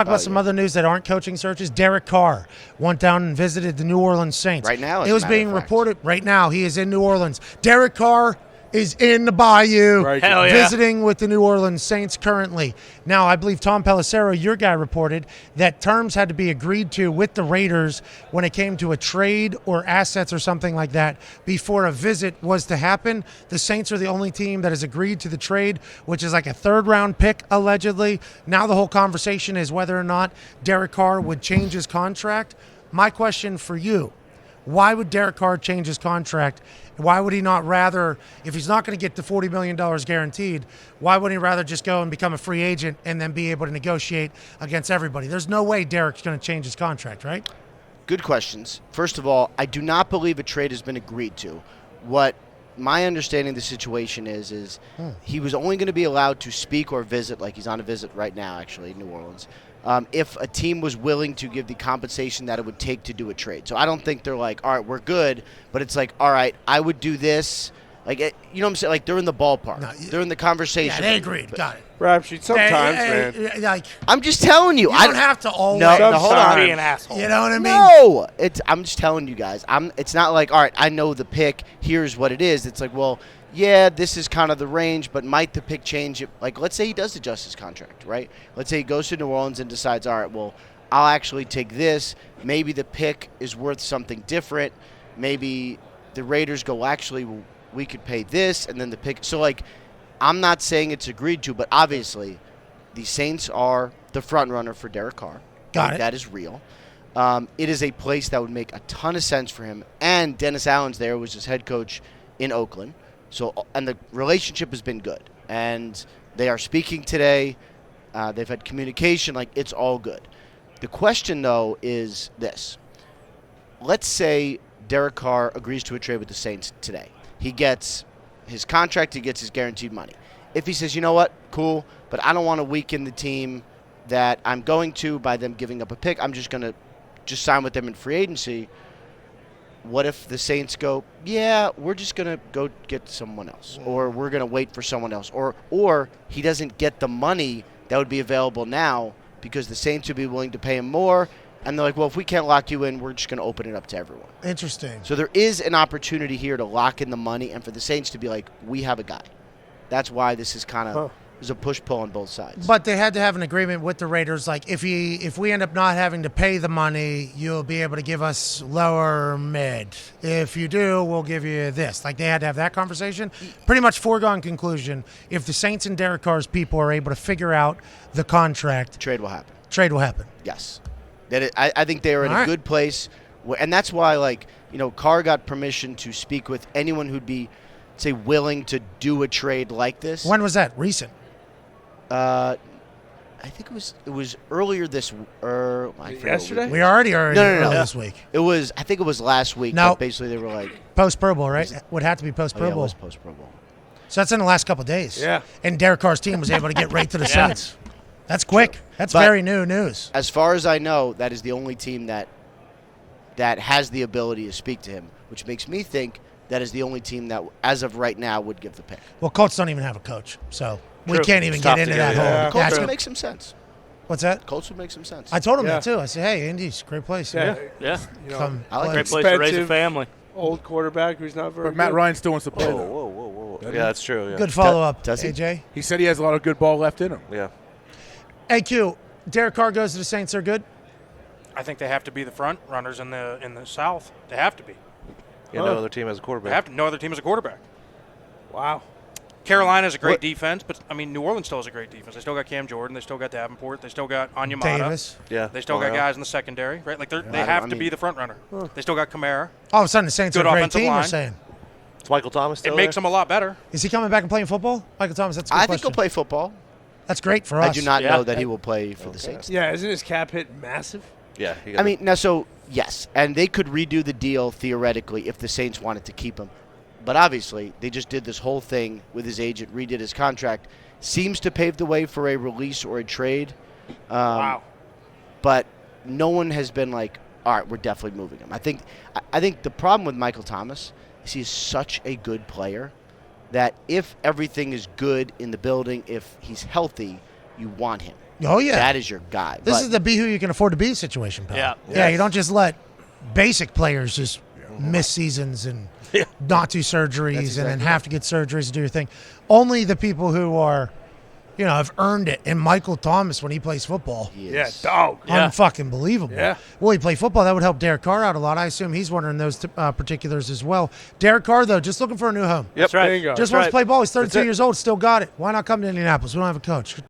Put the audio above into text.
Talk about some other news that aren't coaching searches. Derek Carr went down and visited the New Orleans Saints. Right now, it was being reported right now. He is in New Orleans. Derek Carr is in the Bayou, visiting with the New Orleans Saints currently. Now, I believe Tom Pelissero, your guy, reported that terms had to be agreed to with the Raiders when it came to a trade or assets or something like that before a visit was to happen. The Saints are the only team that has agreed to the trade, which is like a third-round pick, allegedly. Now the whole conversation is whether or not Derek Carr would change his contract. My question for you, why would Derek Carr change his contract? Why would he not rather, if he's not going to get the $40 million guaranteed, why wouldn't he rather just go and become a free agent and then be able to negotiate against everybody? There's no way Derek's going to change his contract, right? Good questions. First of all, I do not believe a trade has been agreed to. What my understanding of the situation is he was only going to be allowed to speak or visit, like he's on a visit right now, actually, in New Orleans, if a team was willing to give the compensation that it would take to do a trade. So I don't think they're like, all right, we're good, but it's like, all right, I would do this. Like, you know what I'm saying? Like, they're in the ballpark. No, they're in the conversation. Yeah, they agreed. Got it. Rap sheet sometimes, man. Like, I'm just telling you. I don't have to always hold on. Be an asshole. You know what I mean? No. I'm just telling you guys. It's not like, all right, I know the pick. Here's what it is. It's like, well, yeah, this is kind of the range, but might the pick change? Like, let's say he does adjust his contract, right? Let's say he goes to New Orleans and decides, all right, well, I'll actually take this. Maybe the pick is worth something different. Maybe the Raiders go, actually, we could pay this, and then the pick. So, like, I'm not saying it's agreed to, but obviously the Saints are the front runner for Derek Carr. Got it. That is real. It is a place that would make a ton of sense for him. And Dennis Allen's there, was his head coach in Oakland. So, and the relationship has been good. And they are speaking today. They've had communication. Like, it's all good. The question, though, is this. Let's say Derek Carr agrees to a trade with the Saints today. He gets his contract. He gets his guaranteed money. If he says, you know what, cool, but I don't want to weaken the team that I'm going to by them giving up a pick. I'm just going to just sign with them in free agency. What if the Saints go, yeah, we're just going to go get someone else, or we're going to wait for someone else, or he doesn't get the money that would be available now because the Saints would be willing to pay him more, and they're like, well, if we can't lock you in, we're just going to open it up to everyone. Interesting. So there is an opportunity here to lock in the money and for the Saints to be like, we have a guy. That's why this is kind of there's a push-pull on both sides. But they had to have an agreement with the Raiders. Like, if we end up not having to pay the money, you'll be able to give us lower mid. If you do, we'll give you this. Like, they had to have that conversation. Pretty much foregone conclusion. If the Saints and Derek Carr's people are able to figure out the contract, trade will happen. Trade will happen. Yes. I think they are in a good place. And that's why, like, you know, Carr got permission to speak with anyone who'd be, say, willing to do a trade like this. When was that? Recent? I think it was earlier this yesterday. We already no. this week. I think it was last week. No, but basically they were like post Pro Bowl, right? Would have to be post Pro Bowl. It was post Pro Bowl. So that's in the last couple of days. Yeah. And Derek Carr's team was able to get right to the Saints. That's quick. That's very new news. As far as I know, that is the only team that has the ability to speak to him, which makes me think that is the only team that, as of right now, would give the pick. Well, Colts don't even have a coach, so we can't even get into that whole. Colts would make some sense. What's that? Colts would make some sense. I told him that too. I said, "Hey, Indy's great place. Yeah. You know, I like great place to raise a family. Old quarterback who's not very. But Matt good. Ryan still wants to play. Whoa. Yeah, that's true. Yeah. Good follow up, Does he? AJ. He said he has a lot of good ball left in him. Yeah. AQ, Derek Carr goes to the Saints. They're good. I think they have to be the front runners in the South. They have to be. Yeah, no other team has a quarterback. They have to. No other team has a quarterback. Wow. Carolina has a great defense, but I mean, New Orleans still has a great defense. They still got Cam Jordan. They still got Davenport. They still got Onyemata. Davis. Yeah. They still got guys in the secondary, right? Like they have to be the front runner. They still got Kamara. All of a sudden, the Saints are Good a great offensive team. We're line. saying. Is Michael Thomas still It makes them a lot better. Is he coming back and playing football, Michael Thomas? That's a good I think question. he'll play football. That's great for us. I do not know that he will play for the Saints. Yeah, isn't his cap hit massive? Yeah. I mean, now, so, yes, and they could redo the deal theoretically if the Saints wanted to keep him. But obviously, they just did this whole thing with his agent, redid his contract. Seems to pave the way for a release or a trade. Wow. But no one has been like, all right, we're definitely moving him. I think the problem with Michael Thomas is he's such a good player that if everything is good in the building, if he's healthy, you want him. Oh, yeah. that is your guy. This But is the be who you can afford to be situation, pal. Yeah. Yeah, you don't just let basic players just miss seasons and not do surgeries and then have to get surgeries to do your thing. Only the people who are, have earned it. And Michael Thomas, when he plays football, he Yeah, is. dog. unfucking believable. Yeah. Well, he play football. That would help Derek Carr out a lot. I assume he's wondering those particulars as well. Derek Carr, though, just looking for a new home. Yep. There you go. Just wants to play ball. He's 32 it. years old, still got it. Why not come to Indianapolis? We don't have a coach.